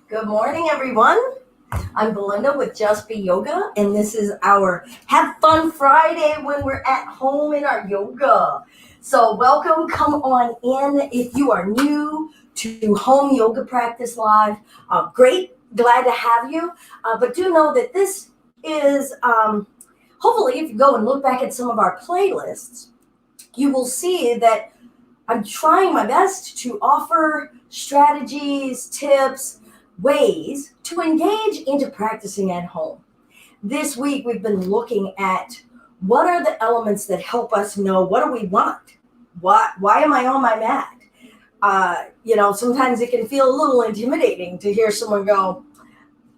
Good morning, everyone. I'm Belinda with Just Be Yoga, and this is our Have Fun Friday when we're at home in our yoga. So, welcome, come on in. If you are new to home yoga practice live, great, glad to have you. But do know that this is, hopefully, if you go and look back at some of our playlists, you will see that I'm trying my best to offer strategies, tips, ways to engage into practicing at home. This week, we've been looking at what are the elements that help us know what do we want? Why am I on my mat? Sometimes it can feel a little intimidating to hear someone go,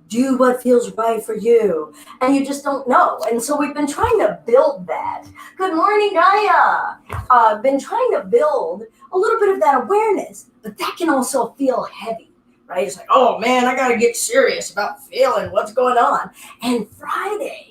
do what feels right for you. And you just don't know. And so we've been trying to build that. Good morning, Gaia. Been trying to build a little bit of that awareness, but that can also feel heavy, right? It's like, oh man, I got to get serious about feeling what's going on. And Friday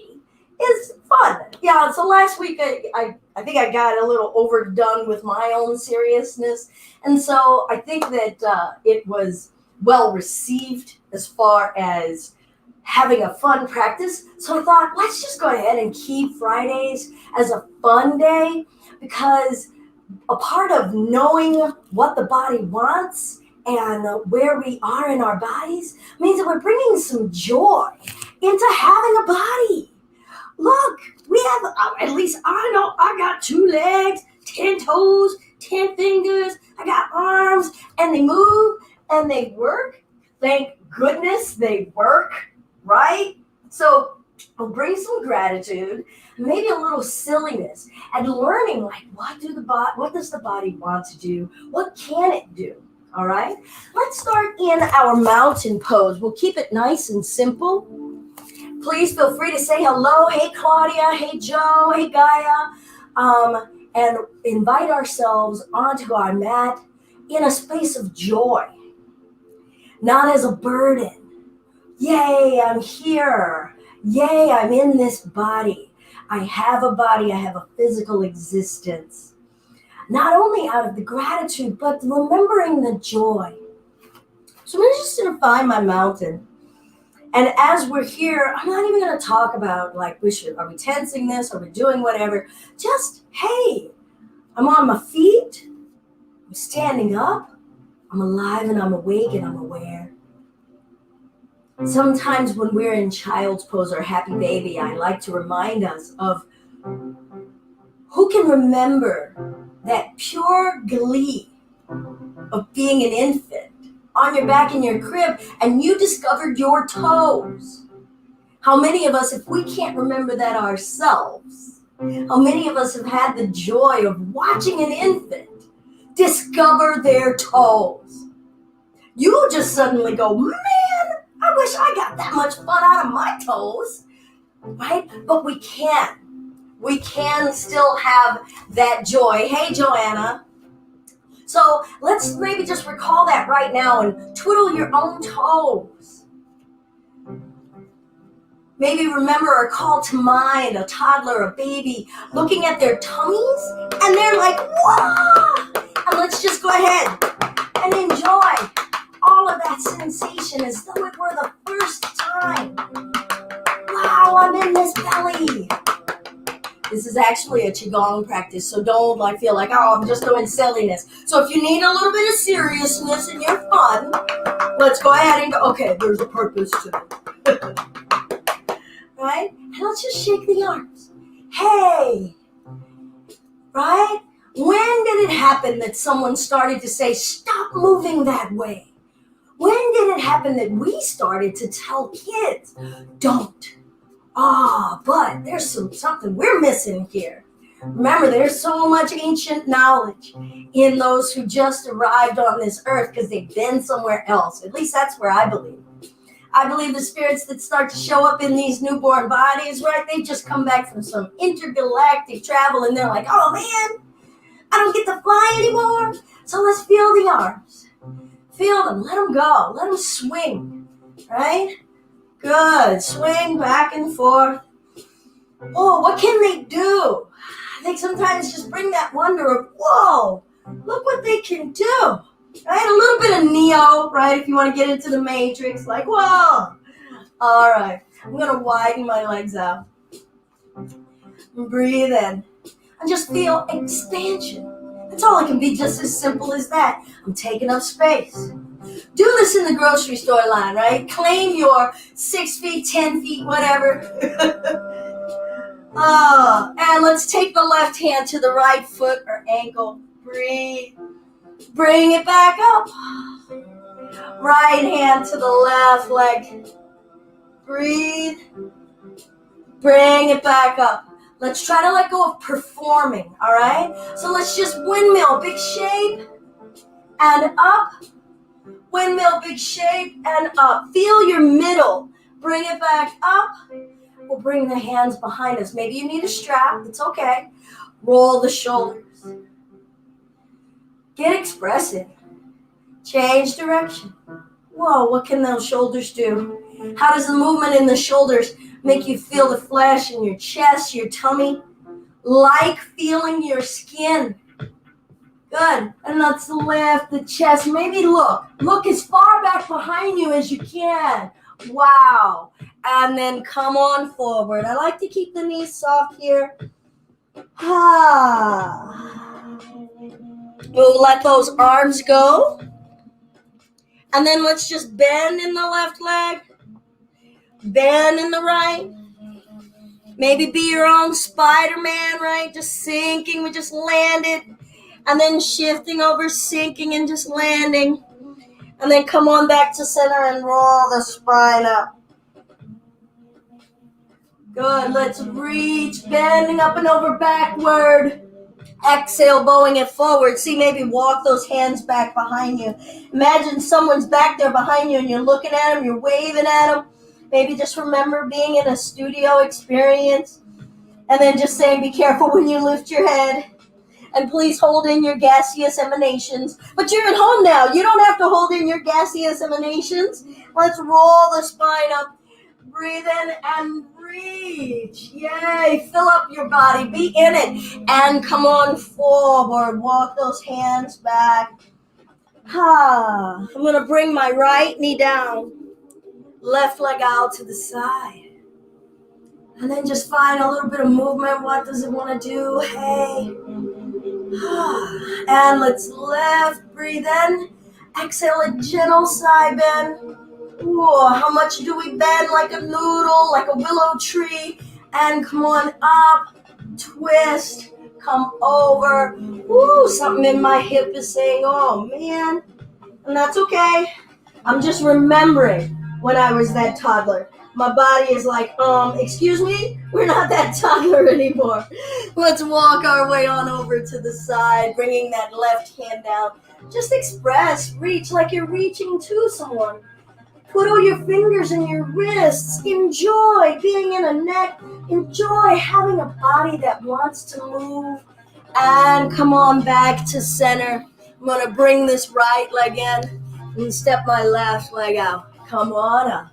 is fun. Yeah, so last week I think I got a little overdone with my own seriousness. And so I think that it was well received as far as having a fun practice. So I thought, let's just go ahead and keep Fridays as a fun day, because a part of knowing what the body wants and where we are in our bodies means that we're bringing some joy into having a body. Look, we have, at least I know, I got 2 legs, 10 toes, 10 fingers, I got arms, and they move and they work. Thank goodness they work, right? So we'll bring some gratitude, maybe a little silliness, and learning like what does the body want to do? What can it do? All right. Let's start in our mountain pose. We'll keep it nice and simple. Please feel free to say hello. Hey Claudia. Hey Joe. Hey Gaia. And invite ourselves onto our mat in a space of joy, not as a burden. Yay, I'm here. Yay, I'm in this body. I have a body. I have a physical existence. Not only out of the gratitude, but remembering the joy. So I'm just going to find my mountain. And as we're here, I'm not even going to talk about are we tensing this? Are we doing whatever? Just, hey, I'm on my feet. I'm standing up. I'm alive and I'm awake and I'm aware. Sometimes when we're in child's pose or happy baby, I like to remind us of who can remember that pure glee of being an infant on your back in your crib and you discovered your toes. How many of us, if we can't remember that ourselves, how many of us have had the joy of watching an infant discover their toes? You just suddenly go, man, I wish I got that much fun out of my toes, right? But we can. We can still have that joy. Hey, Joanna. So let's maybe just recall that right now and twiddle your own toes. Maybe remember or call to mind a toddler, a baby, looking at their tummies, and they're like, whoa! And let's just go ahead and enjoy all of that sensation as though it were the first time. Wow, I'm in this belly. This is actually a Qigong practice, so don't feel like, oh, I'm just doing silliness. So if you need a little bit of seriousness and you're fun, let's go ahead and go, okay, there's a purpose to it. Right? And let's just shake the arms. Hey! Right? When did it happen that someone started to say, stop moving that way? When did it happen that we started to tell kids, don't? But there's something we're missing here. Remember, there's so much ancient knowledge in those who just arrived on this earth because they've been somewhere else. At least that's where I believe. I believe the spirits that start to show up in these newborn bodies, right, they just come back from some intergalactic travel and they're like, oh man, I don't get to fly anymore. So let's feel the arms. Feel them. Let them go. Let them swing. Right? Good. Swing back and forth. Oh, what can they do? I think sometimes just bring that wonder of, whoa, look what they can do. Right? A little bit of Neo, right? If you want to get into the Matrix, like, whoa. All right. I'm going to widen my legs out. Breathe in. And just feel expansion. That's all it can be, just as simple as that. I'm taking up space. Do this in the grocery store line, right? Claim your 6 feet, 10 feet, whatever. And let's take the left hand to the right foot or ankle. Breathe. Bring it back up. Right hand to the left leg. Breathe. Bring it back up. Let's try to let go of performing, all right? So let's just windmill, big shape, and up. Windmill, big shape, and up. Feel your middle. Bring it back up. We'll bring the hands behind us. Maybe you need a strap. It's okay. Roll the shoulders. Get expressive. Change direction. Whoa, what can those shoulders do? How does the movement in the shoulders make you feel the flesh in your chest, your tummy? Like feeling your skin. Good. And let's lift the chest. Maybe look. Look as far back behind you as you can. Wow. And then come on forward. I like to keep the knees soft here. We'll let those arms go. And then let's just bend in the left leg. Bend in the right. Maybe be your own Spider-Man, right? Just sinking. We just landed. And then shifting over, sinking, and just landing. And then come on back to center and roll the spine up. Good. Let's reach, bending up and over backward. Exhale, bowing it forward. See, maybe walk those hands back behind you. Imagine someone's back there behind you and you're looking at them, you're waving at them. Maybe just remember being in a studio experience. And then just saying, be careful when you lift your head. And please hold in your gaseous emanations. But you're at home now. You don't have to hold in your gaseous emanations. Let's roll the spine up. Breathe in and reach. Yay. Fill up your body. Be in it. And come on forward. Walk those hands back. I'm going to bring my right knee down. Left leg out to the side. And then just find a little bit of movement. What does it want to do? Hey. And let's lift. Breathe in. Exhale a gentle side bend. Ooh, how much do we bend? Like a noodle, like a willow tree. And come on up. Twist. Come over. Ooh, something in my hip is saying, oh man. And that's okay. I'm just remembering when I was that toddler. My body is like, excuse me? We're not that toddler anymore. Let's walk our way on over to the side, bringing that left hand down. Just express, reach like you're reaching to someone. Put all your fingers in your wrists. Enjoy being in a neck. Enjoy having a body that wants to move. And come on back to center. I'm going to bring this right leg in and step my left leg out. Come on up.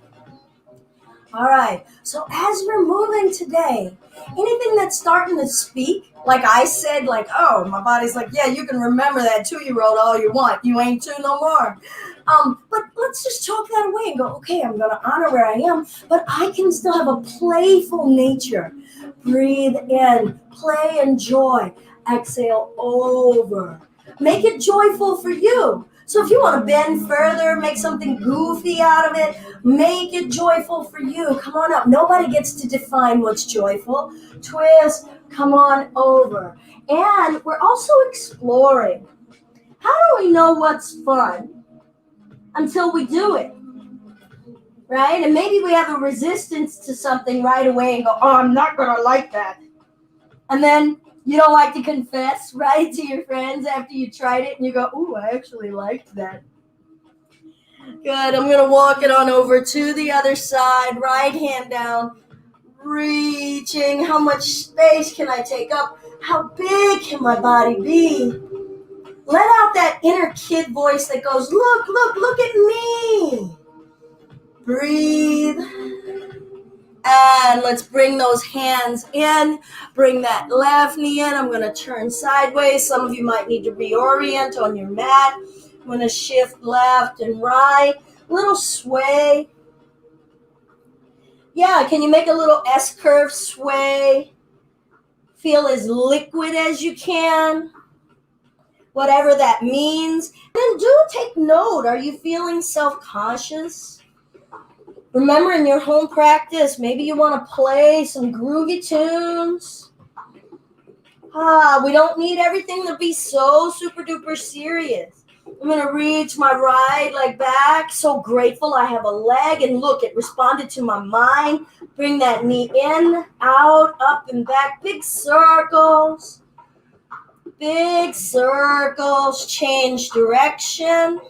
All right, so as we're moving today, anything that's starting to speak, like I said, like, oh, my body's like, yeah, you can remember that 2-year-old all you want. You ain't 2 no more. But let's just chalk that away and go, okay, I'm going to honor where I am, but I can still have a playful nature. Breathe in, play and joy. Exhale over. Make it joyful for you. So if you want to bend further, make something goofy out of it, make it joyful for you. Come on up. Nobody gets to define what's joyful. Twist, come on over. And we're also exploring. How do we know what's fun until we do it? Right? And maybe we have a resistance to something right away and go, oh, I'm not going to like that. And then you don't like to confess, right, to your friends after you tried it, and you go, ooh, I actually liked that. Good. I'm going to walk it on over to the other side. Right hand down. Reaching. How much space can I take up? How big can my body be? Let out that inner kid voice that goes, look at me. Breathe. And let's bring those hands in. Bring that left knee in. I'm going to turn sideways. Some of you might need to reorient on your mat. I'm going to shift left and right. Little sway. Yeah, can you make a little S-curve sway? Feel as liquid as you can. Whatever that means. And do take note. Are you feeling self-conscious? Remember, in your home practice, maybe you want to play some groovy tunes. We don't need everything to be so super duper serious. I'm going to reach my right leg back. So grateful I have a leg. And look, it responded to my mind. Bring that knee in, out, up, and back. Big circles. Big circles. Change direction.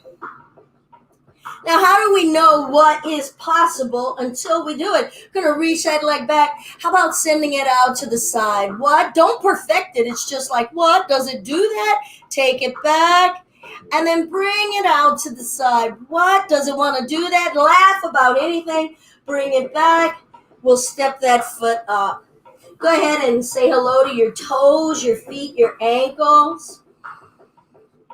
Now, how do we know what is possible until we do it? Going to reach that leg back. How about sending it out to the side? What? Don't perfect it. It's just like, what? Does it do that? Take it back. And then bring it out to the side. What? Does it want to do that? Laugh about anything. Bring it back. We'll step that foot up. Go ahead and say hello to your toes, your feet, your ankles.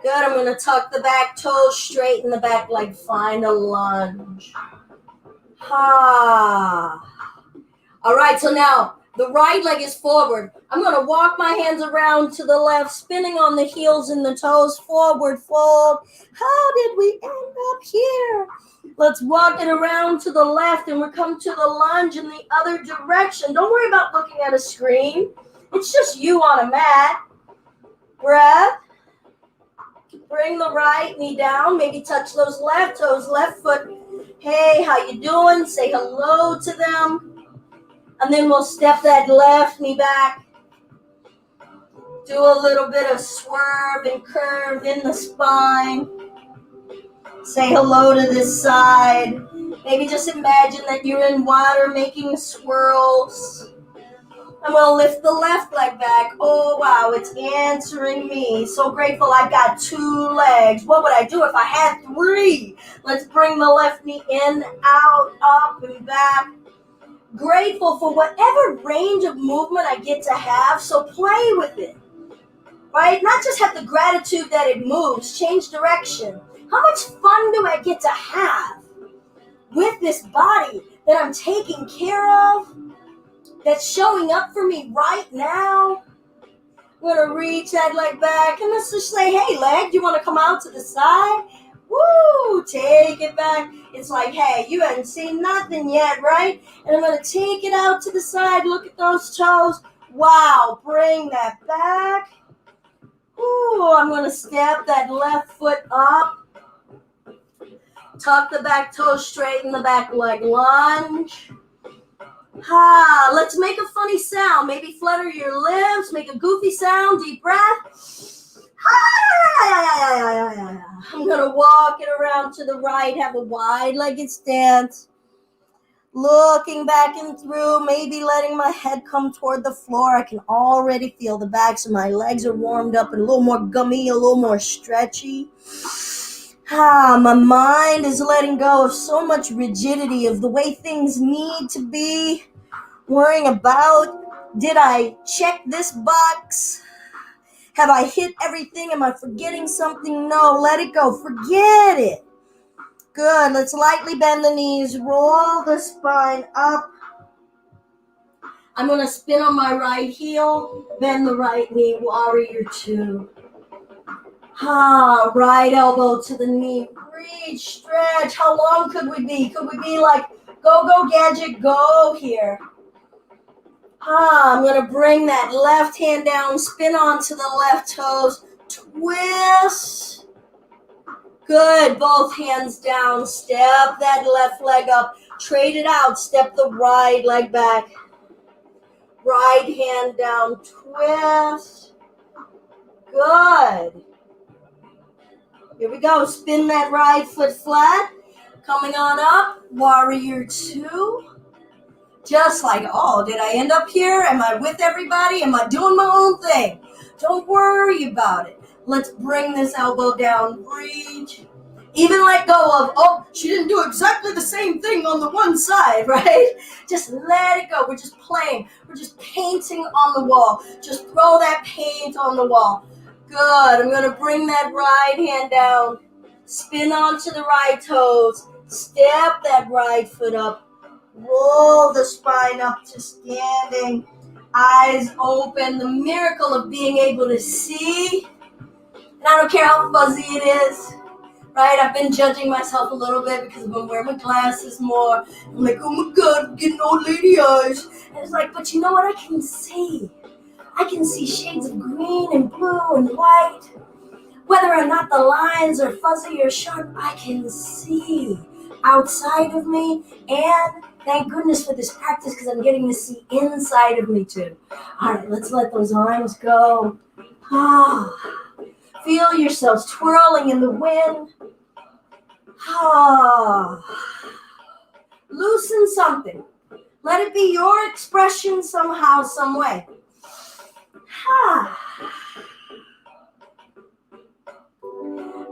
Good. I'm going to tuck the back toes, straighten the back leg, find a lunge. All right, so now the right leg is forward. I'm going to walk my hands around to the left, spinning on the heels and the toes, forward fold. How did we end up here? Let's walk it around to the left, and we come to the lunge in the other direction. Don't worry about looking at a screen. It's just you on a mat. Breath. Bring the right knee down. Maybe touch those left toes, left foot. Hey, how you doing? Say hello to them. And then we'll step that left knee back. Do a little bit of swerve and curve in the spine. Say hello to this side. Maybe just imagine that you're in water making swirls. I'm going to lift the left leg back. Oh, wow, it's answering me. So grateful I got 2 legs. What would I do if I had 3? Let's bring the left knee in, out, up, and back. Grateful for whatever range of movement I get to have, so play with it. Right? Not just have the gratitude that it moves, change direction. How much fun do I get to have with this body that I'm taking care of? That's showing up for me right now? I'm going to reach that leg back, and let's just say, hey, leg, do you want to come out to the side? Woo! Take it back. It's like, hey, you haven't seen nothing yet, right? And I'm going to take it out to the side. Look at those toes. Wow, bring that back. Ooh, I'm going to step that left foot up. Tuck the back toes, straighten the back leg, lunge. Let's make a funny sound. Maybe flutter your lips, make a goofy sound, deep breath. I'm going to walk it around to the right, have a wide-legged stance. Looking back and through, maybe letting my head come toward the floor. I can already feel the backs of my legs are warmed up and a little more gummy, a little more stretchy. My mind is letting go of so much rigidity of the way things need to be. Worrying about, did I check this box? Have I hit everything? Am I forgetting something? No, let it go. Forget it. Good. Let's lightly bend the knees. Roll the spine up. I'm going to spin on my right heel. Bend the right knee. Warrior 2. Right elbow to the knee. Reach, stretch. How long could we be? Could we be like, go, go, gadget, go here? I'm going to bring that left hand down, spin onto the left toes, twist. Good, both hands down, step that left leg up, trade it out, step the right leg back. Right hand down, twist. Good. Here we go, spin that right foot flat. Coming on up, warrior 2. Just like, oh, did I end up here? Am I with everybody? Am I doing my own thing? Don't worry about it. Let's bring this elbow down. Reach. Even let go of, oh, she didn't do exactly the same thing on the one side, right? Just let it go. We're just playing. We're just painting on the wall. Just throw that paint on the wall. Good. I'm going to bring that right hand down. Spin onto the right toes. Step that right foot up. Roll the spine up to standing. Eyes open. The miracle of being able to see. And I don't care how fuzzy it is. Right? I've been judging myself a little bit because I've been wearing my glasses more. I'm like, oh my God, I'm getting old lady eyes. And it's like, but you know what? I can see. I can see shades of green and blue and white. Whether or not the lines are fuzzy or sharp, I can see outside of me. And thank goodness for this practice because I'm getting to see inside of me too. All right, let's let those arms go. Feel yourselves twirling in the wind. Loosen something. Let it be your expression somehow, some way.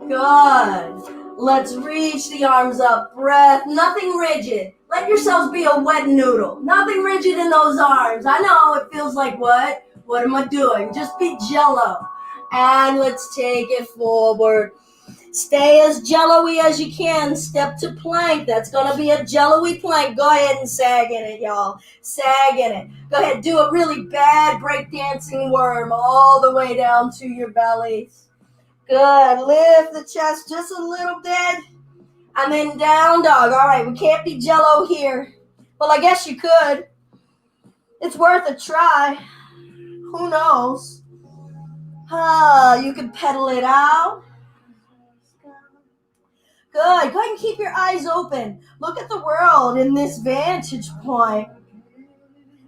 Good. Let's reach the arms up. Breath. Nothing rigid. Let yourselves be a wet noodle. Nothing rigid in those arms. I know it feels like what? What am I doing? Just be jello. And let's take it forward. Stay as jello-y as you can. Step to plank. That's going to be a jello-y plank. Go ahead and sag in it, y'all. Sag in it. Go ahead. Do a really bad breakdancing worm all the way down to your bellies. Good. Lift the chest just a little bit. And then down dog. All right. We can't be jello here. Well, I guess you could. It's worth a try. Who knows? You could pedal it out. Good. Go ahead and keep your eyes open. Look at the world in this vantage point.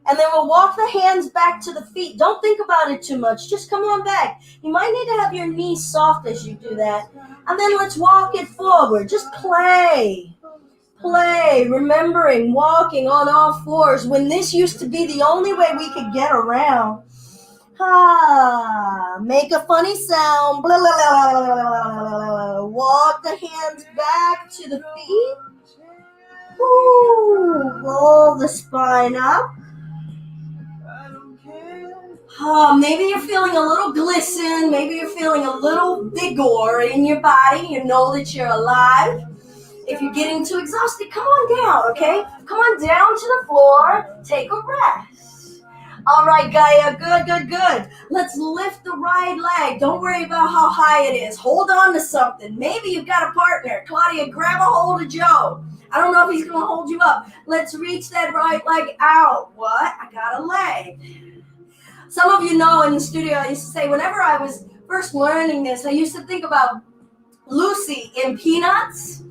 And then we'll walk the hands back to the feet. Don't think about it too much. Just come on back. You might need to have your knees soft as you do that. And then let's walk it forward. Just play. Play. Remembering walking on all fours when this used to be the only way we could get around. Make a funny sound. Blah, blah, blah, blah, blah, blah. Walk the hands back to the feet. Roll the spine up. Maybe you're feeling a little glisten. Maybe you're feeling a little vigor in your body. You know that you're alive. If you're getting too exhausted, come on down, okay? Come on down to the floor. Take a rest. All right, Gaia. Good. Let's lift the right leg. Don't worry about how high it is. Hold on to something. Maybe you've got a partner. Claudia, grab a hold of Joe. I don't know if he's going to hold you up. Let's reach that right leg out. What? I got a leg. Some of you know in the studio, I used to say, whenever I was first learning this, I used to think about Lucy in Peanuts.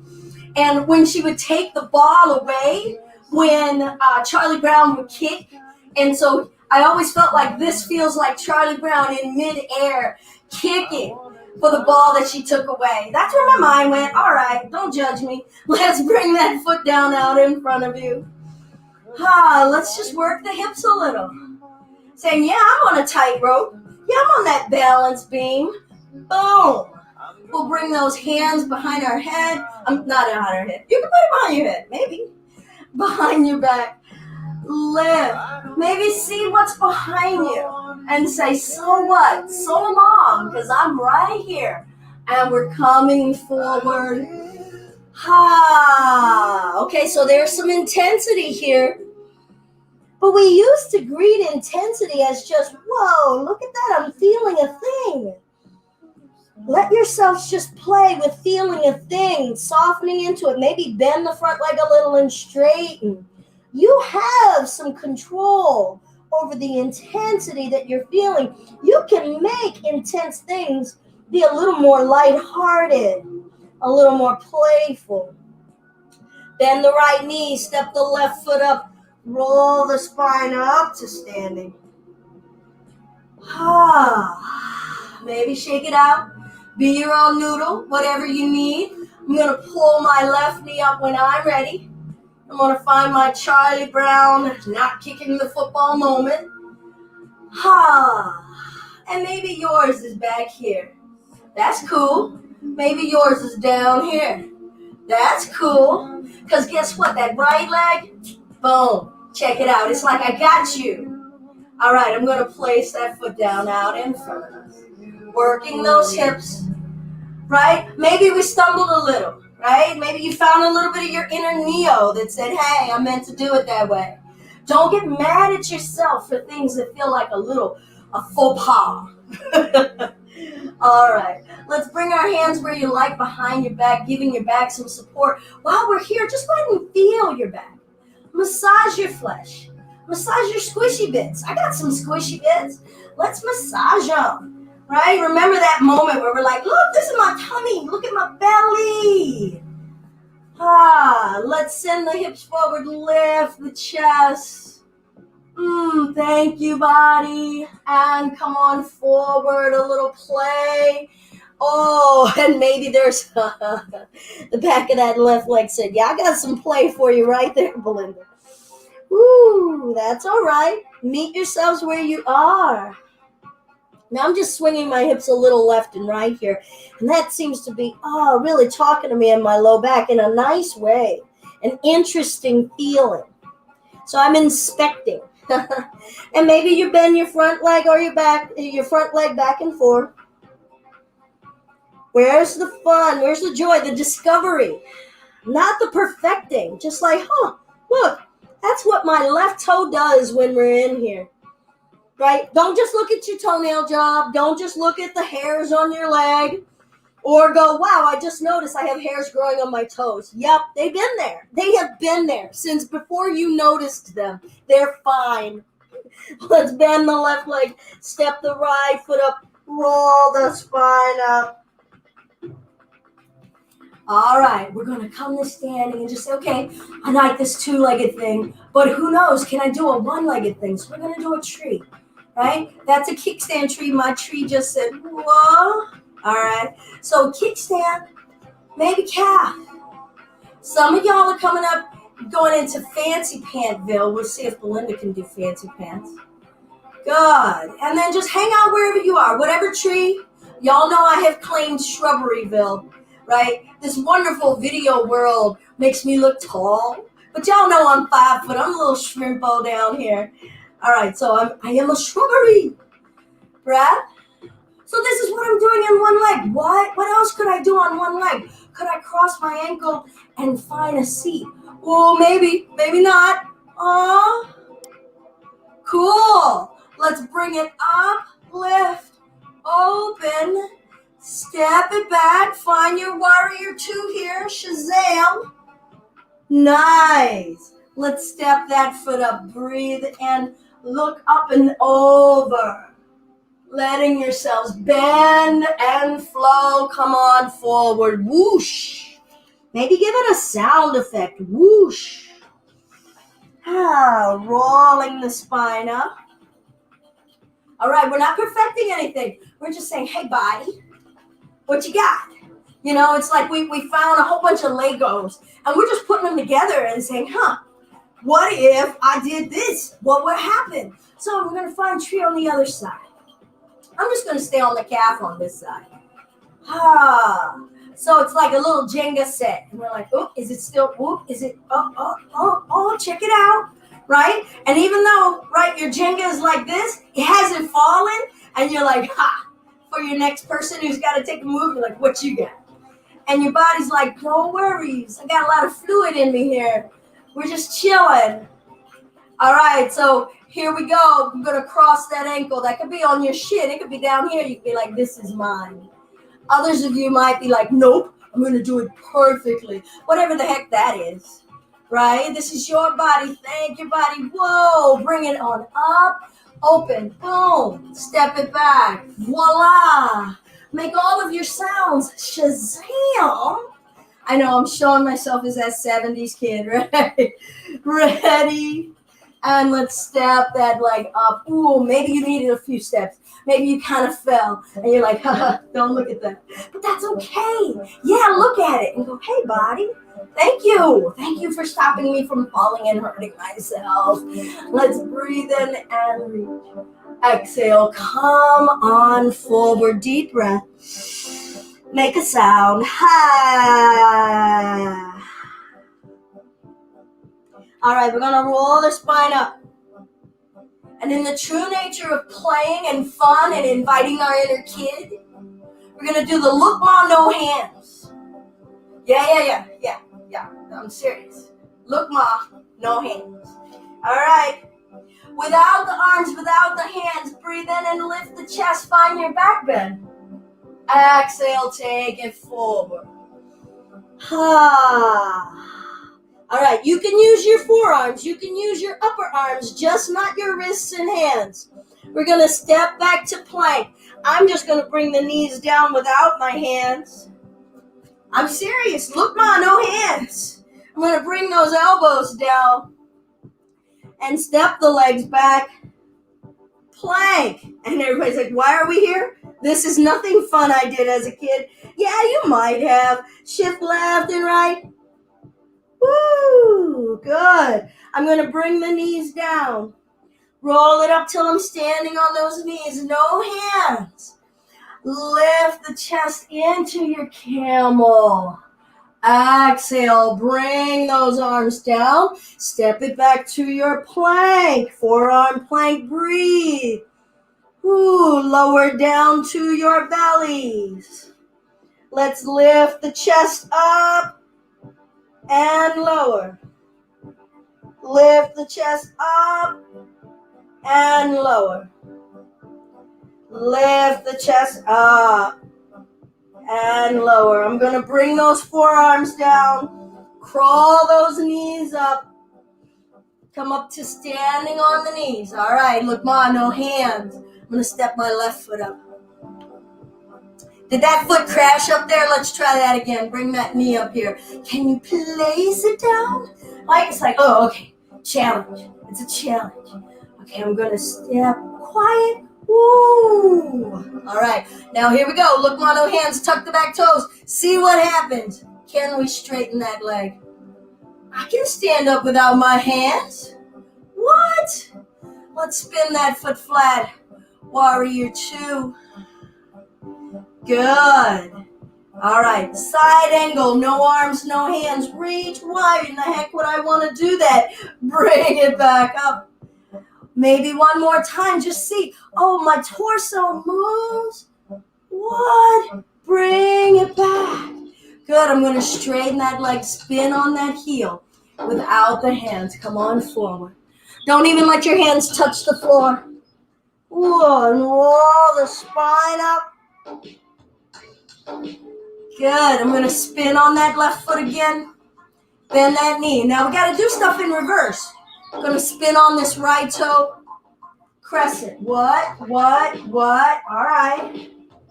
And when she would take the ball away, when Charlie Brown would kick. And so I always felt like this feels like Charlie Brown in midair kicking for the ball that she took away. That's where my mind went. All right, don't judge me. Let's bring that foot down out in front of you. Let's just work the hips a little. Saying, yeah, I'm on a tightrope. Yeah, I'm on that balance beam. Boom. We'll bring those hands behind our head. Not behind our head. You can put it behind your head, maybe. Behind your back. Lift. Maybe see what's behind you. And say, so what? So long, because I'm right here. And we're coming forward. Okay, so there's some intensity here. But we used to greet intensity as just, whoa, look at that, I'm feeling a thing. Let yourselves just play with feeling a thing, softening into it. Maybe bend the front leg a little and straighten. You have some control over the intensity that you're feeling. You can make intense things be a little more lighthearted, a little more playful. Bend the right knee, step the left foot up. Roll the spine up to standing. Maybe shake it out. Be your own noodle, whatever you need. I'm going to pull my left knee up when I'm ready. I'm going to find my Charlie Brown not kicking the football moment. And maybe yours is back here. That's cool. Maybe yours is down here. That's cool. Because guess what? That right leg, boom. Check it out. It's like I got you. All right, I'm going to place that foot down out in front of us. Working those hips. right? Maybe we stumbled a little, right? Maybe you found a little bit of your inner Neo that said, hey, I meant to do it that way. Don't get mad at yourself for things that feel like a faux pas. All right, let's bring our hands where you like behind your back, giving your back some support. While we're here, just go ahead and feel your back. Massage your flesh. Massage your squishy bits. I got some squishy bits. Let's massage them, right? Remember that moment where we're like, look, this is my tummy. Look at my belly. Let's send the hips forward, lift the chest. Thank you, body. And come on forward, a little play. Oh, and maybe there's the back of that left leg said, yeah, I got some play for you right there, Belinda. Woo, that's all right. Meet yourselves where you are. Now I'm just swinging my hips a little left and right here. And that seems to be, really talking to me in my low back in a nice way. An interesting feeling. So I'm inspecting. And maybe you bend your front leg or your front leg back and forth. Where's the fun? Where's the joy? The discovery. Not the perfecting. Just like, look, that's what my left toe does when we're in here. Right? Don't just look at your toenail job. Don't just look at the hairs on your leg. Or go, wow, I just noticed I have hairs growing on my toes. Yep, they've been there. They have been there since before you noticed them. They're fine. Let's bend the left leg, step the right foot up, roll the spine up. All right, we're going to come to standing and just say, okay, I like this two-legged thing, but who knows, can I do a one-legged thing? So we're going to do a tree, right? That's a kickstand tree. My tree just said, whoa. All right, so kickstand, maybe calf. Some of y'all are coming up, going into fancy pantville. We'll see if Belinda can do fancy pants. Good. And then just hang out wherever you are, whatever tree. Y'all know I have claimed Shrubberyville, right? This wonderful video world makes me look tall, but y'all know I'm 5 foot. I'm a little shrimpo down here. All right, so I am a shrubbery, right? So this is what I'm doing in one leg. What else could I do on one leg? Could I cross my ankle and find a seat? Oh, maybe not. Oh, cool. Let's bring it up, lift, open, step it back, find your warrior two here, Shazam. Nice. Let's step that foot up, breathe, and look up and over. Letting yourselves bend and flow. Come on forward. Whoosh. Maybe give it a sound effect. Whoosh. Rolling the spine up. All right, we're not perfecting anything. We're just saying, hey, body, what you got? You know, it's like we found a whole bunch of Legos, and we're just putting them together and saying, what if I did this? What would happen? So we're going to find tree on the other side. I'm just going to stay on the calf on this side. So it's like a little Jenga set. And we're like, oh, is it still, oh, is it, oh, check it out, right? And even though, right, your Jenga is like this, it hasn't fallen, and you're like, for your next person who's got to take a move, you're like, what you got? And your body's like, no worries. I got a lot of fluid in me here. We're just chilling. All right, so here we go. I'm going to cross that ankle. That could be on your shin. It could be down here. You could be like, this is mine. Others of you might be like, nope, I'm going to do it perfectly. Whatever the heck that is, right? This is your body. Thank your body. Whoa, bring it on up. Open. Boom. Step it back. Voila. Make all of your sounds. Shazam. I know I'm showing myself as that 70s kid, right? Ready? And let's step that leg up. Ooh, maybe you needed a few steps. Maybe you kind of fell. And you're like, don't look at that. But that's okay. Yeah, look at it. And go, hey, body. Thank you. Thank you for stopping me from falling and hurting myself. Let's breathe in and reach. Exhale. Come on forward. Deep breath. Make a sound. All right, we're going to roll the spine up. And in the true nature of playing and fun and inviting our inner kid, We're going to do the look ma, no hands. Yeah. I'm serious. Look ma, no hands. All right. Without the arms, without the hands, breathe in and lift the chest. Find your back bend. Exhale, take it forward. All right, you can use your forearms. You can use your upper arms, just not your wrists and hands. We're going to step back to plank. I'm just going to bring the knees down without my hands. I'm serious. Look, ma, no hands. I'm going to bring those elbows down and step the legs back. Plank. And everybody's like, why are we here? This is nothing fun I did as a kid. Yeah, you might have. Shift left and right. Woo, good. I'm going to bring the knees down. Roll it up till I'm standing on those knees. No hands. Lift the chest into your camel. Exhale, bring those arms down. Step it back to your plank. Forearm plank, breathe. Lower down to your bellies. Let's lift the chest up and lower. Lift the chest up and lower. Lift the chest up and lower. I'm going to bring those forearms down. Crawl those knees up. Come up to standing on the knees. All right, look, ma, no hands. I'm going to step my left foot up. Did that foot crash up there? Let's try that again. Bring that knee up here. Can you place it down? It's like, oh, okay. Challenge. It's a challenge. Okay, I'm going to step quiet. Woo! All right, now here we go. Look, ma, no hands. Tuck the back toes. See what happens. Can we straighten that leg? I can stand up without my hands. What? Let's spin that foot flat. Warrior 2. Good. All right, side angle, no arms, no hands. Reach wide. In the heck would I want to do that? Bring it back up. Maybe one more time. Just see. Oh, my torso moves. What? Bring it back. Good. I'm going to straighten that leg. Spin on that heel without the hands. Come on forward. Don't even let your hands touch the floor. Whoa, and roll the spine up. Good. I'm going to spin on that left foot again. Bend that knee. Now we got to do stuff in reverse. I'm going to spin on this right toe. Crescent. What? All right.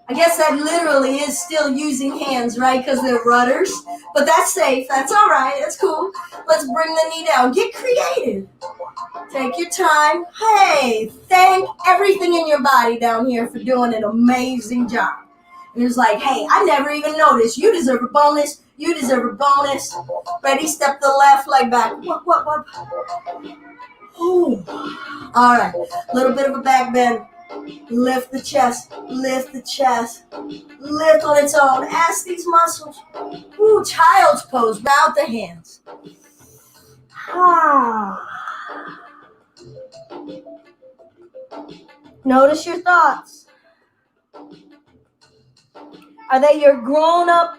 I guess that literally is still using hands, right? Because they're rudders. But that's safe. That's all right. That's cool. Let's bring the knee down. Get creative. Take your time. Hey, thank everything in your body down here for doing an amazing job. And it's like, hey, I never even noticed. You deserve a bonus. You deserve a bonus. Ready? Step the left leg back. What? Ooh. All right. A little bit of a back bend. Lift the chest. Lift the chest. Lift on its own. Ask these muscles. Ooh, child's pose. Without the hands. Notice your thoughts. Are they your grown-up,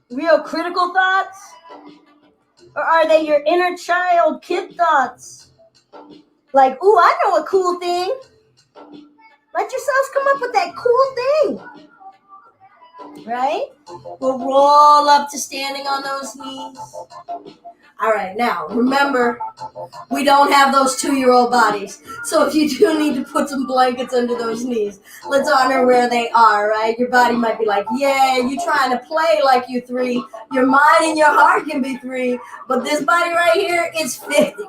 real critical thoughts? Or are they your inner child kid thoughts? Like, ooh, I know a cool thing. Let yourselves come up with that cool thing. Right? We'll roll up to standing on those knees. All right, now, remember, we don't have those 2-year-old bodies. So if you do need to put some blankets under those knees, let's honor where they are, right? Your body might be like, yeah, you trying to play like you 3. Your mind and your heart can be 3. But this body right here is 50.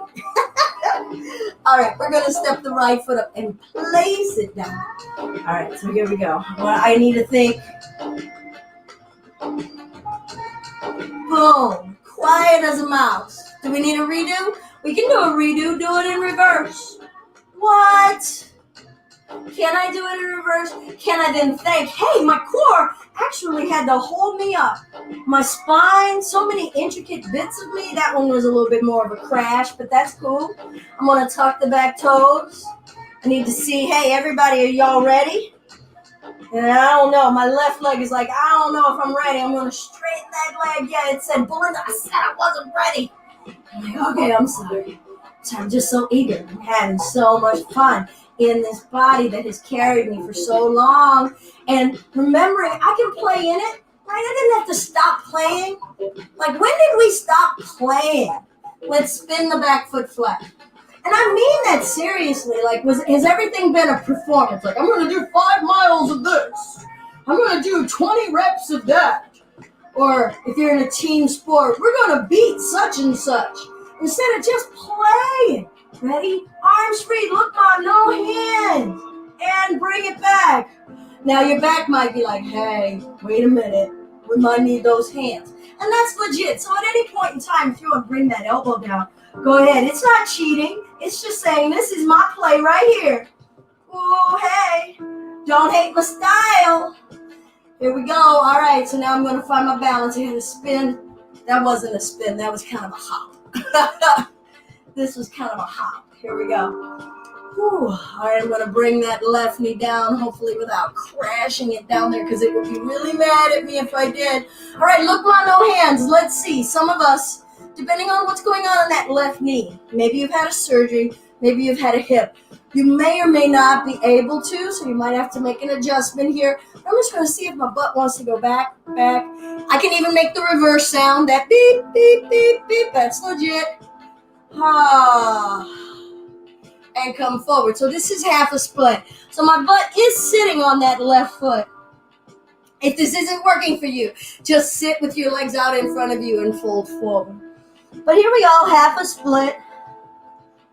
All right, we're going to step the right foot up and place it down. All right, so here we go. Well, I need to think. Boom. Quiet as a mouse. Do we need a redo? We can do a redo. Do it in reverse. What? Can I do it in reverse? Can I then think, hey, my core actually had to hold me up. My spine, so many intricate bits of me. That one was a little bit more of a crash, but that's cool. I'm going to tuck the back toes. I need to see, hey, everybody, are y'all ready? And I don't know, my left leg is like, I don't know if I'm ready. I'm going to straighten that leg. Yeah, it said, Belinda, I said I wasn't ready. I'm like, okay, I'm sorry. So I'm just so eager. I'm having so much fun in this body that has carried me for so long. And remembering I can play in it. Right? I didn't have to stop playing. Like, when did we stop playing? Let's spin the back foot flat. And I mean that seriously. Like, has everything been a performance? Like, I'm going to do 5 miles of this. I'm going to do 20 reps of that. Or if you're in a team sport, we're going to beat such and such. Instead of just playing. Ready? Arms free. Look, Mom, no hands. And bring it back. Now your back might be like, hey, wait a minute. We might need those hands. And that's legit. So at any point in time, if you want to bring that elbow down, go ahead. It's not cheating. It's just saying, this is my play right here. Oh, hey. Don't hate my style. Here we go. All right. So now I'm going to find my balance. I had a spin. That wasn't a spin. That was kind of a hop. This was kind of a hop. Here we go. Whew. All right. I'm going to bring that left knee down, hopefully without crashing it down there, because it would be really mad at me if I did. All right. Look, my no hands. Let's see. Some of us, depending on what's going on in that left knee, maybe you've had a surgery, maybe you've had a hip. You may or may not be able to, so you might have to make an adjustment here. I'm just going to see if my butt wants to go back. I can even make the reverse sound, that beep, beep, beep, beep. That's legit. And come forward. So this is half a split. So my butt is sitting on that left foot. If this isn't working for you, just sit with your legs out in front of you and fold forward. But here we go, half a split.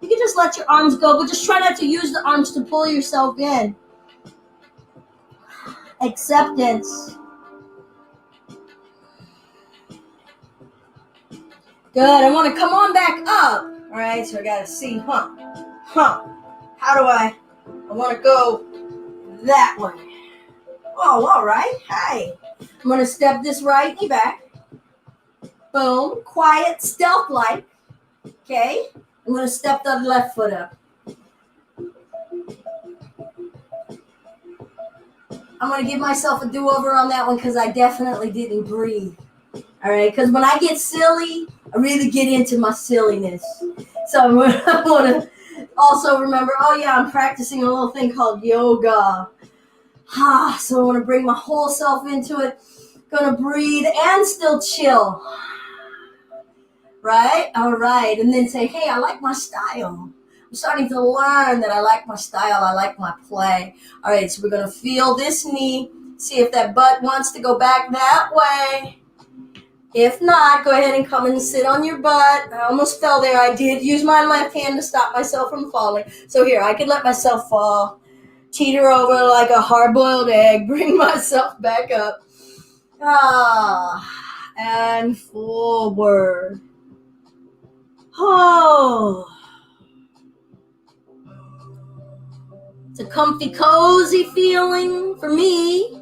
You can just let your arms go, but just try not to use the arms to pull yourself in. Acceptance. Good. I want to come on back up. All right, so I got to see, how do I want to go that way. Oh, all right. Hi. I'm going to step this right knee back. Boom. Quiet, stealth-like. Okay. I'm going to step the left foot up. I'm going to give myself a do-over on that one because I definitely didn't breathe. All right? Because when I get silly, I really get into my silliness. So I want to also remember, oh, yeah, I'm practicing a little thing called yoga. So I want to bring my whole self into it. Going to breathe and still chill. Right? All right. And then say, hey, I like my style. I'm starting to learn that I like my style. I like my play. All right. So we're going to feel this knee. See if that butt wants to go back that way. If not, go ahead and come and sit on your butt. I almost fell there. I did use my left hand to stop myself from falling. So here, I can let myself fall. Teeter over like a hard-boiled egg. Bring myself back up. And forward. Oh. It's a comfy, cozy feeling for me.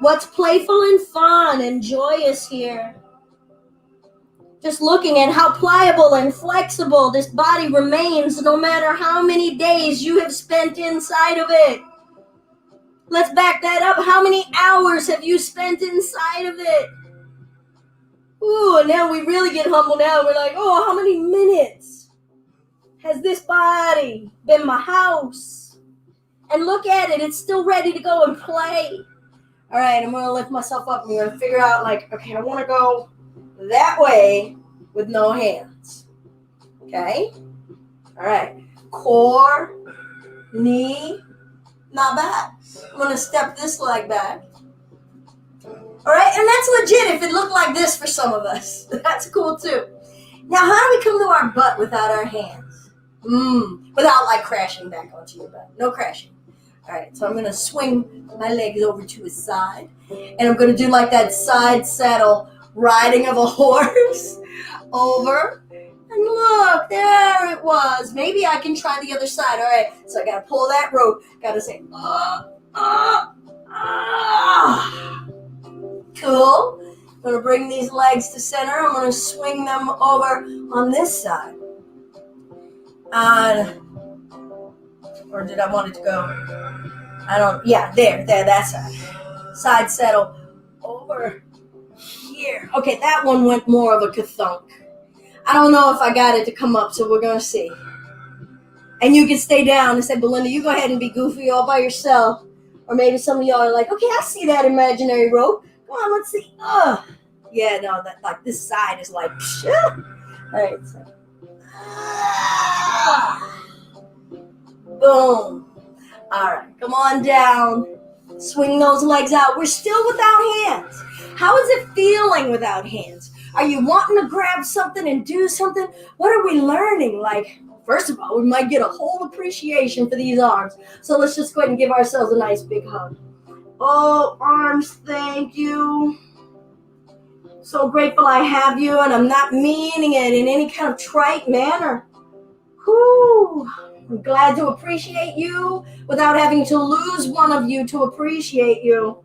What's playful and fun and joyous here? Just looking at how pliable and flexible this body remains no matter how many days you have spent inside of it. Let's back that up. How many hours have you spent inside of it? Ooh, and now we really get humble now. We're like, oh, how many minutes has this body been my house? And look at it. It's still ready to go and play. All right, I'm going to lift myself up. I'm going to figure out, like, okay, I want to go that way with no hands. Okay? All right. Core, knee, not bad. I'm going to step this leg back. All right, and that's legit if it looked like this for some of us. That's cool too. Now, how do we come to our butt without our hands? Without like crashing back onto your butt. No crashing. All right, so I'm going to swing my legs over to his side. And I'm going to do like that side saddle riding of a horse over. And look, there it was. Maybe I can try the other side. All right, so I got to pull that rope. Got to say, Cool. I'm going to bring these legs to center. I'm going to swing them over on this side. Or did I want it to go? there, that's a side settle over here. Okay, that one went more of a kathunk. I don't know if I got it to come up, so we're gonna see. And you can stay down and say, Belinda, you go ahead and be goofy all by yourself. Or maybe some of y'all are like, okay, I see that imaginary rope. Come on, let's see. Yeah, no, that like this side is like, all right, so. Boom. All right, come on down. Swing those legs out. We're still without hands. How is it feeling without hands? Are you wanting to grab something and do something? What are we learning? Like, first of all, we might get a whole appreciation for these arms. So let's just go ahead and give ourselves a nice big hug. Oh, arms, thank you. So grateful I have you, and I'm not meaning it in any kind of trite manner. Whew. I'm glad to appreciate you without having to lose one of you to appreciate you.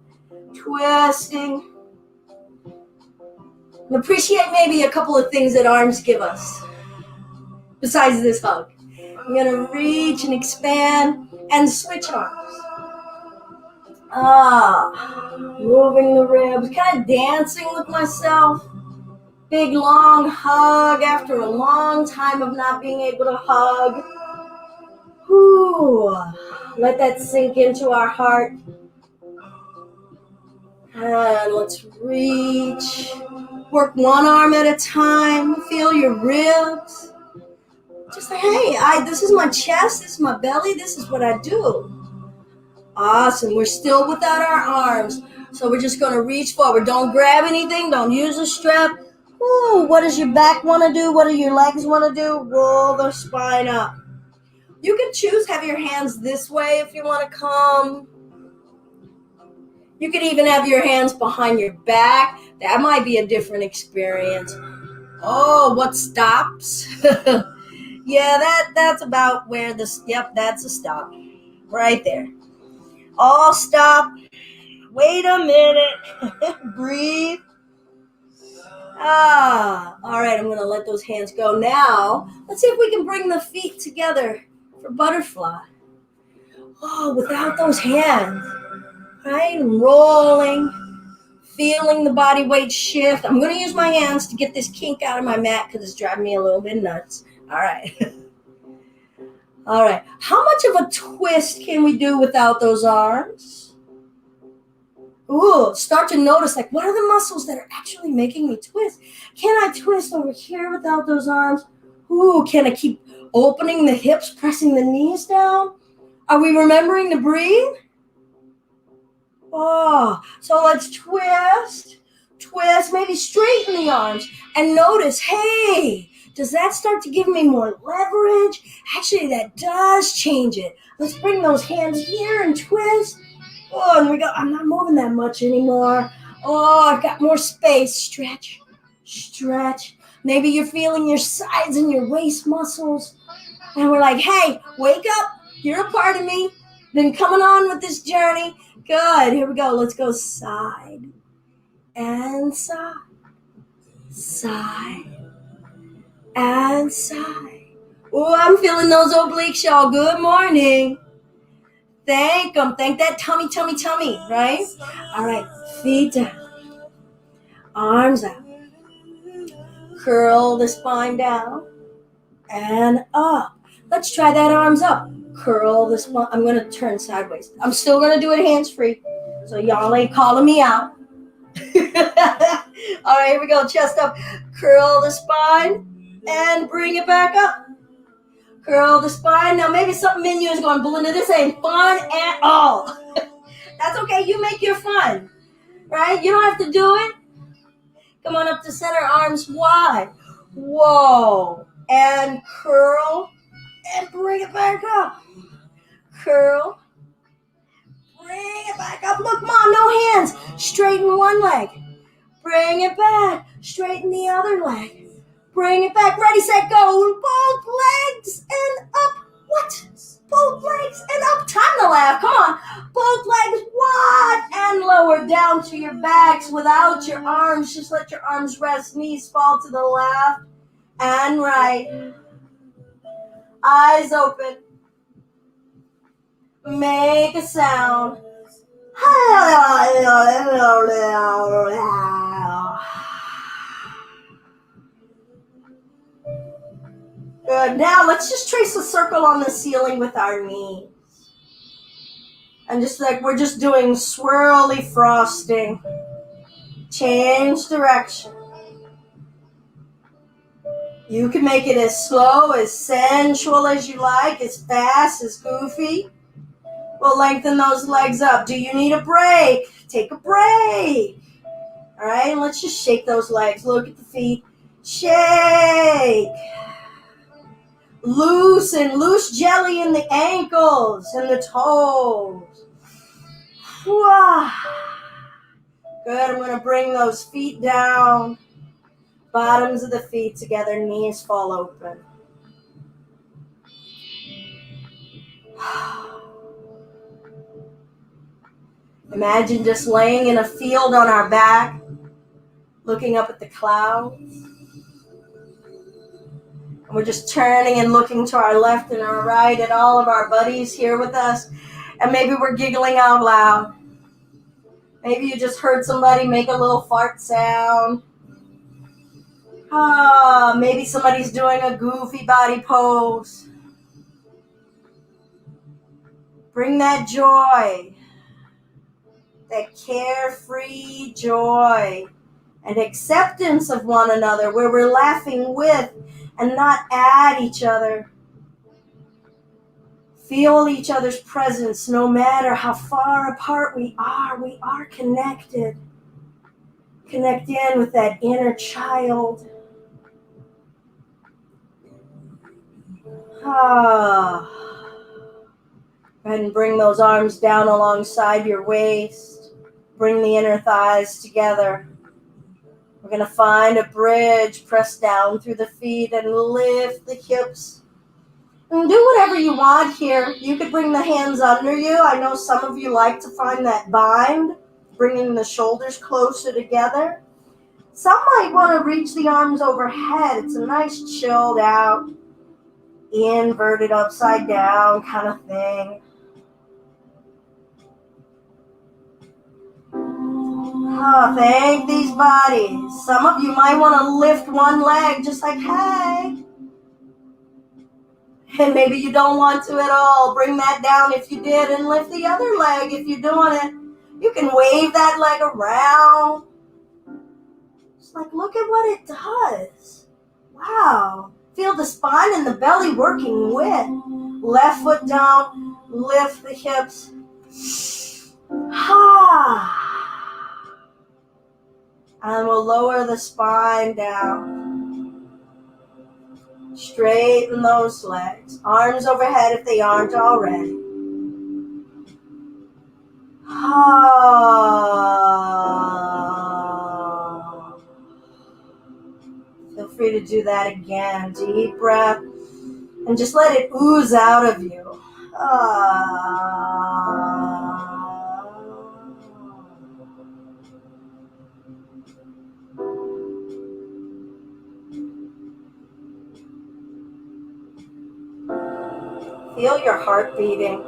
Twisting. And appreciate maybe a couple of things that arms give us besides this hug. I'm going to reach and expand and switch arms. Moving the ribs, kind of dancing with myself. Big long hug after a long time of not being able to hug. Whew. Let that sink into our heart. And let's reach. Work one arm at a time. Feel your ribs. Just like, hey, this is my chest, this is my belly, this is what I do. Awesome. We're still without our arms. So we're just going to reach forward. Don't grab anything. Don't use a strap. Ooh, what does your back want to do? What do your legs want to do? Roll the spine up. You can choose, have your hands this way if you want to come. You can even have your hands behind your back. That might be a different experience. Oh, what stops? Yeah, that's about where this, yep, that's a stop. Right there. All stop. Wait a minute. Breathe. All right, I'm going to let those hands go. Now, let's see if we can bring the feet together for butterfly. Oh, without those hands. Right? Rolling. Feeling the body weight shift. I'm going to use my hands to get this kink out of my mat because it's driving me a little bit nuts. All right. All right. How much of a twist can we do without those arms? Ooh, start to notice, like, what are the muscles that are actually making me twist? Can I twist over here without those arms? Ooh, can I keep opening the hips, pressing the knees down? Are we remembering to breathe? Oh, so let's twist, maybe straighten the arms, and notice, hey, does that start to give me more leverage? Actually, that does change it. Let's bring those hands here and twist. Oh, and we go, I'm not moving that much anymore. Oh, I've got more space. Stretch, stretch. Maybe you're feeling your sides and your waist muscles. And we're like, hey, wake up. You're a part of me. Been coming on with this journey. Good. Here we go. Let's go side and side. Side and side. Oh, I'm feeling those obliques, y'all. Good morning. Thank them. Thank that tummy, right? All right. Feet down. Arms out. Curl the spine down and up. Let's try that arms up. Curl the spine. I'm going to turn sideways. I'm still going to do it hands-free. So y'all ain't calling me out. All right, here we go. Chest up. Curl the spine and bring it back up. Curl the spine. Now maybe something in you is going, Belinda, this ain't fun at all. That's okay. You make your fun. Right? You don't have to do it. Come on up to center, arms wide. Whoa. And curl and bring it back up. Curl. Bring it back up. Look, Mom, no hands. Straighten one leg. Bring it back. Straighten the other leg. Bring it back. Ready, set, go. Both legs and up. What? Both legs and up. Time to laugh. Come on. Both legs wide and lower down to your backs without your arms. Just let your arms rest. Knees fall to the left and right. Eyes open. Make a sound. Good. Now let's just trace a circle on the ceiling with our knees. And just like we're just doing swirly frosting. Change direction. You can make it as slow, as sensual as you like, as fast, as goofy. We'll lengthen those legs up. Do you need a break? Take a break. All right, and let's just shake those legs. Look at the feet. Shake. Loosen. Loose jelly in the ankles and the toes. Good. I'm going to bring those feet down. Bottoms of the feet together. Knees fall open. Imagine just laying in a field on our back, looking up at the clouds. And we're just turning and looking to our left and our right at all of our buddies here with us. And maybe we're giggling out loud. Maybe you just heard somebody make a little fart sound. Maybe somebody's doing a goofy body pose. Bring that joy, that carefree joy and acceptance of one another, where we're laughing with and not at each other. Feel each other's presence no matter how far apart we are connected. Connect in with that inner child. Go ahead and bring those arms down alongside your waist. Bring the inner thighs together. We're going to find a bridge, press down through the feet and lift the hips. And do whatever you want here. You could bring the hands under you. I know some of you like to find that bind, bringing the shoulders closer together. Some might want to reach the arms overhead. It's a nice chilled out, inverted upside down kind of thing. Thank these bodies. Some of you might want to lift one leg just like, hey. And maybe you don't want to at all. Bring that down if you did and lift the other leg if you're doing it. You can wave that leg around. Just like, look at what it does. Wow. Feel the spine and the belly working with. Left foot down. Lift the hips. And we'll lower the spine down. Straighten those legs. Arms overhead if they aren't already. Feel free to do that again. Deep breath. And just let it ooze out of you. Feel your heart beating.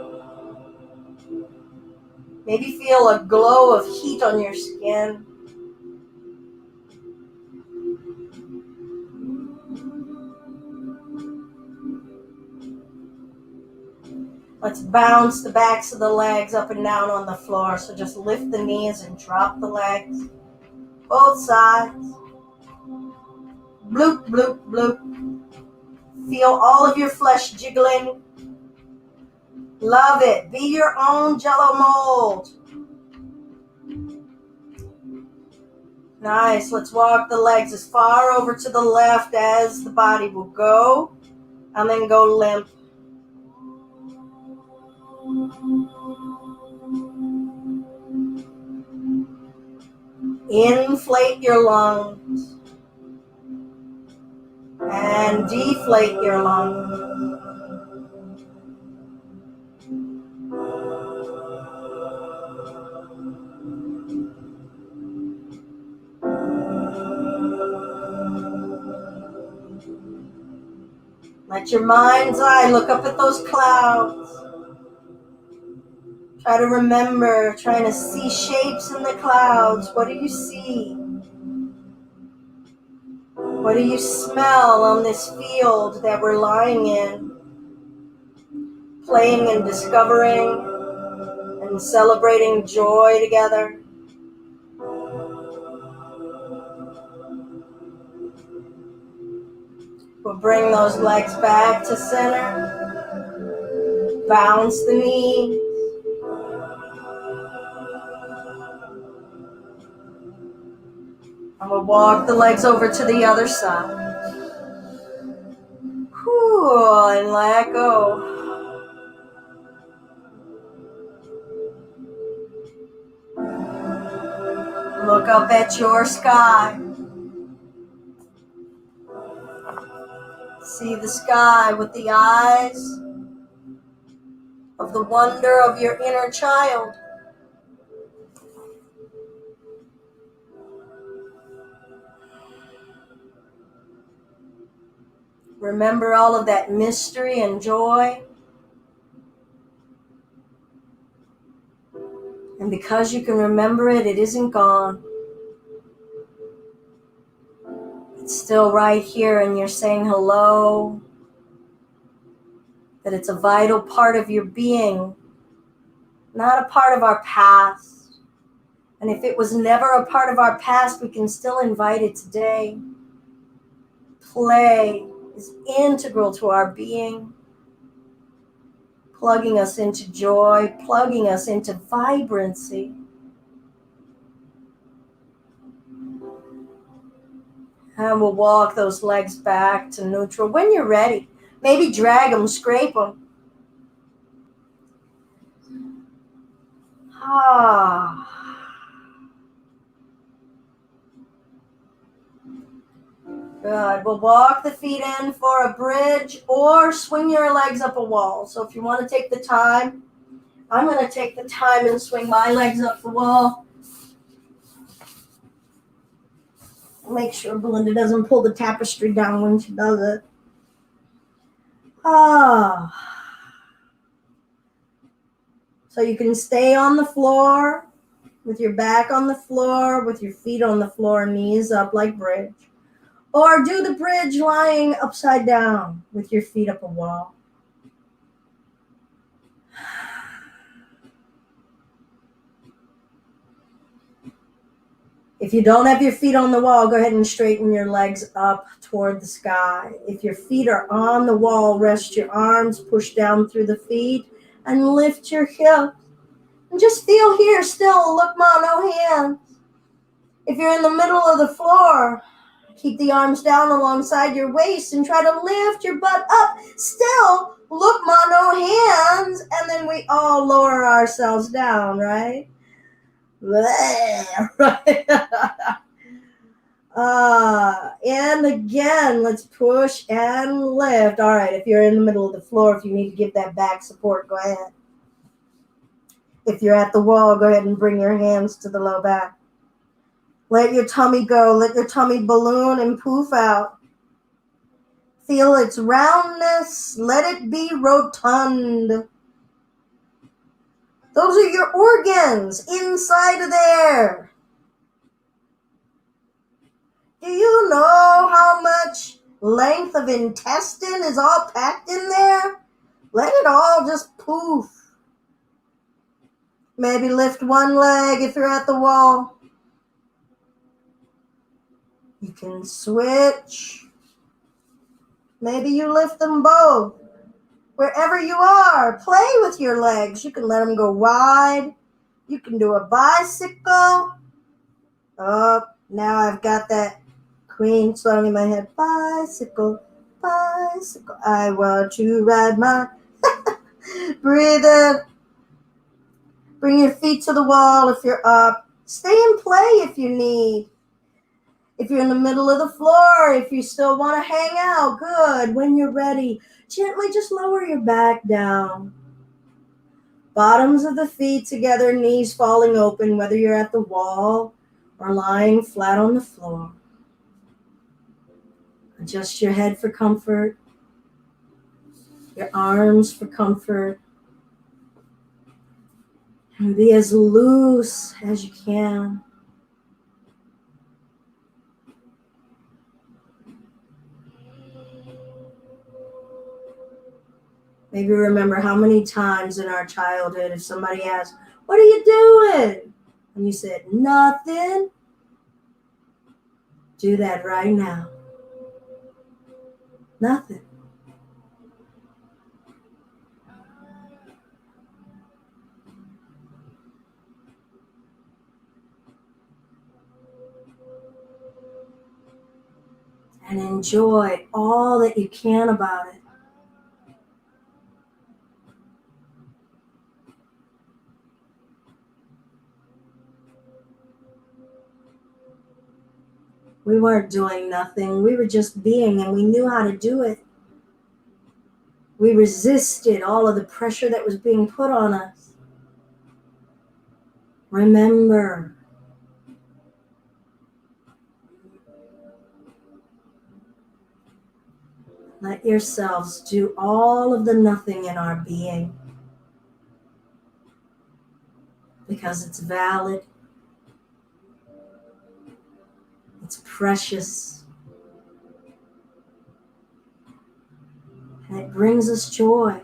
Maybe feel a glow of heat on your skin. Let's bounce the backs of the legs up and down on the floor. So just lift the knees and drop the legs. Both sides. Bloop, bloop, bloop. Feel all of your flesh jiggling. Love it. Be your own Jell-O mold. Nice. Let's walk the legs as far over to the left as the body will go. And then go limp. Inflate your lungs. And deflate your lungs. Let your mind's eye look up at those clouds. Try to remember, trying to see shapes in the clouds. What do you see? What do you smell on this field that we're lying in? Playing and discovering and celebrating joy together. We'll bring those legs back to center. Bounce the knees. And we'll walk the legs over to the other side. Cool, and let go. Look up at your sky. See the sky with the eyes of the wonder of your inner child. Remember all of that mystery and joy. And because you can remember it, it isn't gone. It's still right here, and you're saying hello. That it's a vital part of your being, not a part of our past. And if it was never a part of our past, we can still invite it today. Play is integral to our being, plugging us into joy, plugging us into vibrancy. And we'll walk those legs back to neutral. When you're ready, maybe drag them, scrape them. Good. We'll walk the feet in for a bridge or swing your legs up a wall. So if you want to take the time, I'm going to take the time and swing my legs up the wall. Make sure Belinda doesn't pull the tapestry down when she does it. So you can stay on the floor with your back on the floor, with your feet on the floor, knees up like bridge. Or do the bridge lying upside down with your feet up a wall. If you don't have your feet on the wall, go ahead and straighten your legs up toward the sky. If your feet are on the wall, rest your arms, push down through the feet, and lift your hips. And just feel here still, look ma, no hands. If you're in the middle of the floor, keep the arms down alongside your waist and try to lift your butt up. Still, look ma, no hands. And then we all lower ourselves down, right? Right. And again, let's push and lift. All right, if you're in the middle of the floor, if you need to give that back support, go ahead. If you're at the wall, go ahead and bring your hands to the low back. Let your tummy go. Let your tummy balloon and poof out. Feel its roundness. Let it be rotund. Those are your organs inside of there. Do you know how much length of intestine is all packed in there? Let it all just poof. Maybe lift one leg if you're at the wall. You can switch. Maybe you lift them both. Wherever you are, play with your legs. You can let them go wide. You can do a bicycle. Oh, now I've got that Queen song in my head. Bicycle, bicycle. I want to ride my... Breathe in. Bring your feet to the wall if you're up. Stay and play if you need. If you're in the middle of the floor, if you still want to hang out, good. When you're ready, gently just lower your back down. Bottoms of the feet together, knees falling open, whether you're at the wall or lying flat on the floor. Adjust your head for comfort, your arms for comfort. And be as loose as you can. Maybe remember how many times in our childhood, if somebody asked, "What are you doing?" and you said, "Nothing." Do that right now. Nothing. And enjoy all that you can about it. We weren't doing nothing. We were just being, and we knew how to do it. We resisted all of the pressure that was being put on us. Remember, let yourselves do all of the nothing in our being, because it's valid, it's precious, and it brings us joy.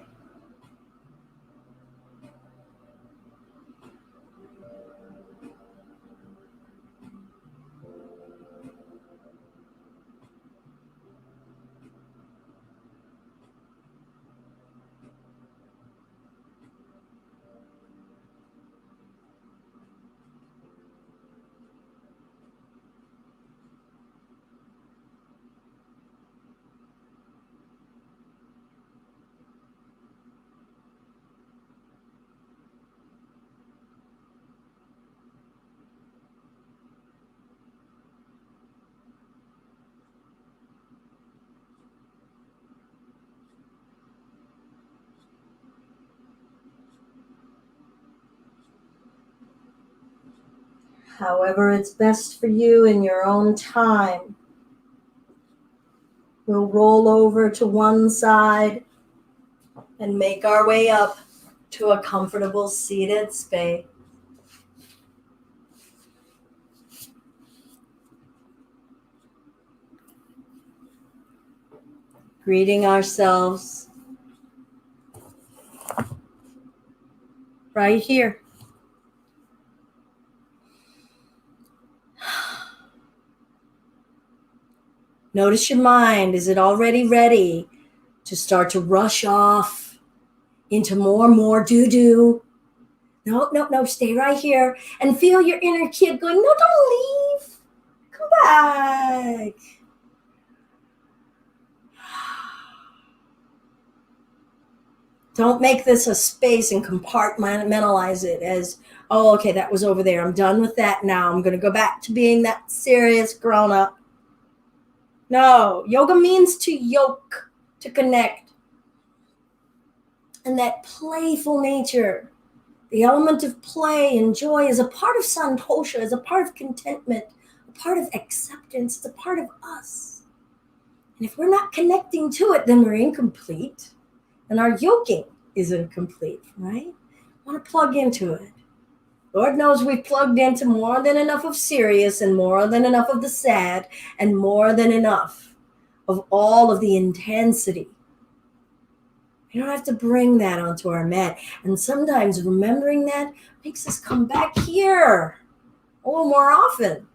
However it's best for you in your own time. We'll roll over to one side and make our way up to a comfortable seated space. Greeting ourselves right here. Notice your mind. Is it already ready to start to rush off into more and more doo-doo? No, stay right here and feel your inner kid going, no, don't leave. Come back. Don't make this a space and compartmentalize it as, oh, okay, that was over there. I'm done with that now. I'm going to go back to being that serious grown-up. No, yoga means to yoke, to connect. And that playful nature, the element of play and joy is a part of santosha, is a part of contentment, a part of acceptance, it's a part of us. And if we're not connecting to it, then we're incomplete. And our yoking is incomplete, right? I want to plug into it. Lord knows we've plugged into more than enough of serious and more than enough of the sad and more than enough of all of the intensity. We don't have to bring that onto our mat. And sometimes remembering that makes us come back here a little more often.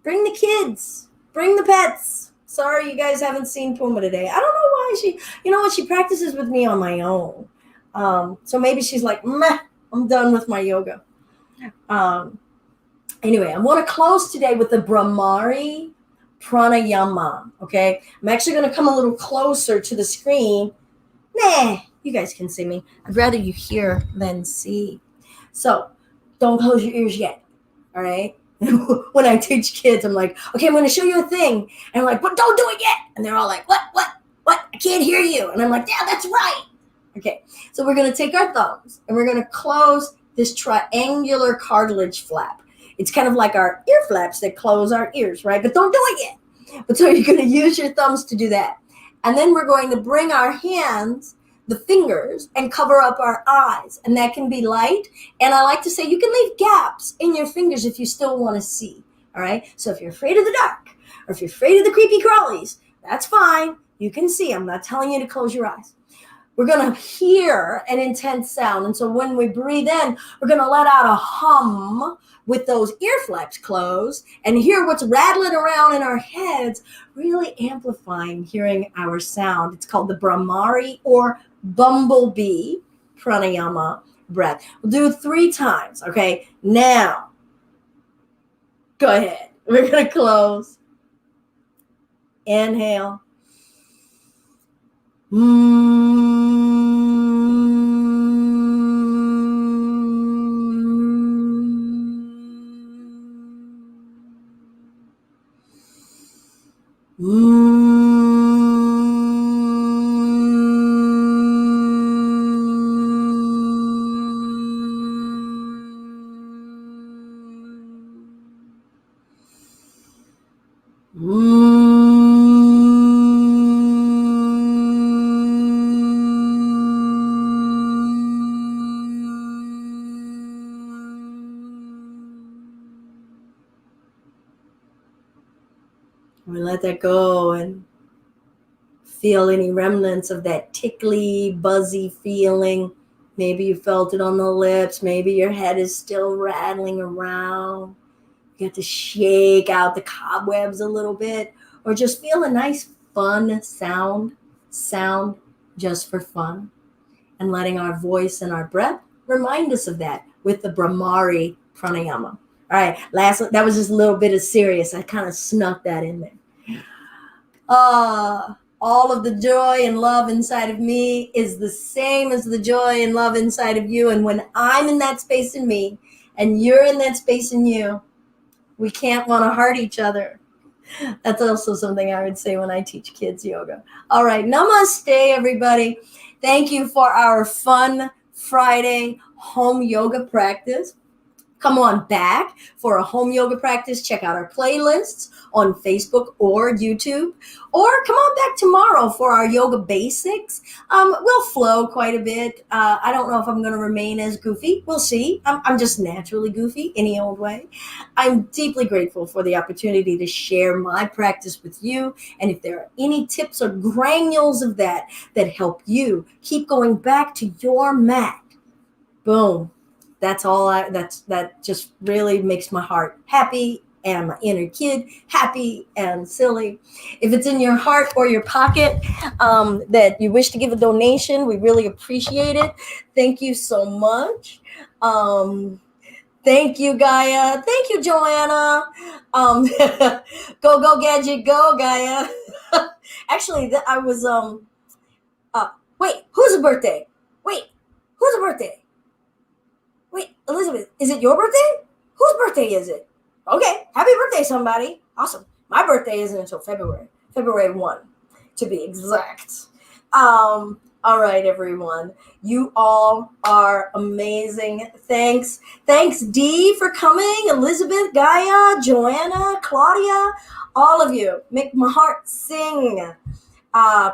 Bring the kids. Bring the pets. Sorry you guys haven't seen Puma today. I don't know why she practices with me on my own. So maybe she's like, meh, I'm done with my yoga. Anyway, I want to close today with the Mari Pranayama, okay? I'm actually going to come a little closer to the screen. Nah, you guys can see me. I'd rather you hear than see. So don't close your ears yet, all right? When I teach kids, I'm like, okay, I'm going to show you a thing. And I'm like, but don't do it yet. And they're all like, what? I can't hear you. And I'm like, yeah, that's right. Okay, so we're going to take our thumbs and we're going to close this triangular cartilage flap. It's kind of like our ear flaps that close our ears, right? But don't do it yet. But so you're going to use your thumbs to do that. And then we're going to bring our hands the fingers and cover up our eyes. And that can be light. And I like to say you can leave gaps in your fingers if you still want to see. All right. So if you're afraid of the dark, or if you're afraid of the creepy crawlies, that's fine. You can see. I'm not telling you to close your eyes. We're going to hear an intense sound. And so when we breathe in, we're going to let out a hum with those ear flaps closed and hear what's rattling around in our heads, really amplifying hearing our sound. It's called the Mari or bumblebee pranayama breath. We'll do it 3 times. Okay. Now, go ahead. We're going to close. Inhale. We let that go and feel any remnants of that tickly, buzzy feeling. Maybe you felt it on the lips. Maybe your head is still rattling around. You have to shake out the cobwebs a little bit, or just feel a nice, fun sound just for fun. And letting our voice and our breath remind us of that with the Mari Pranayama. All right, that was just a little bit of serious. I kind of snuck that in there. All of the joy and love inside of me is the same as the joy and love inside of you. And when I'm in that space in me and you're in that space in you, we can't want to hurt each other. That's also something I would say when I teach kids yoga. All right, namaste, everybody. Thank you for our fun Friday home yoga practice. Come on back for a home yoga practice. Check out our playlists on Facebook or YouTube. Or come on back tomorrow for our yoga basics. We'll flow quite a bit. I don't know if I'm going to remain as goofy. We'll see. I'm just naturally goofy any old way. I'm deeply grateful for the opportunity to share my practice with you. And if there are any tips or granules of that help you keep going back to your mat, boom. That's all. That just really makes my heart happy and my inner kid happy and silly. If it's in your heart or your pocket that you wish to give a donation, we really appreciate it. Thank you so much. Thank you, Gaia. Thank you, Joanna. Go gadget, go, Gaia. Actually, I was wait, whose birthday? Wait, whose birthday? Wait, Elizabeth, is it your birthday? Whose birthday is it? Okay, happy birthday, somebody. Awesome. My birthday isn't until February 1, to be exact. All right, everyone. You all are amazing. Thanks, Dee, for coming. Elizabeth, Gaia, Joanna, Claudia, all of you. Make my heart sing.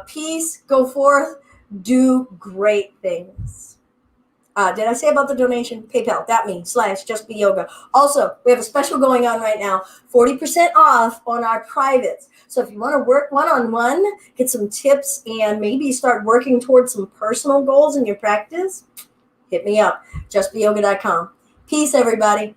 Peace, go forth, do great things. Did I say about the donation? PayPal.me/justbeyoga. Also, we have a special going on right now, 40% off on our privates. So if you want to work one-on-one, get some tips, and maybe start working towards some personal goals in your practice, hit me up, justbeyoga.com. Peace, everybody.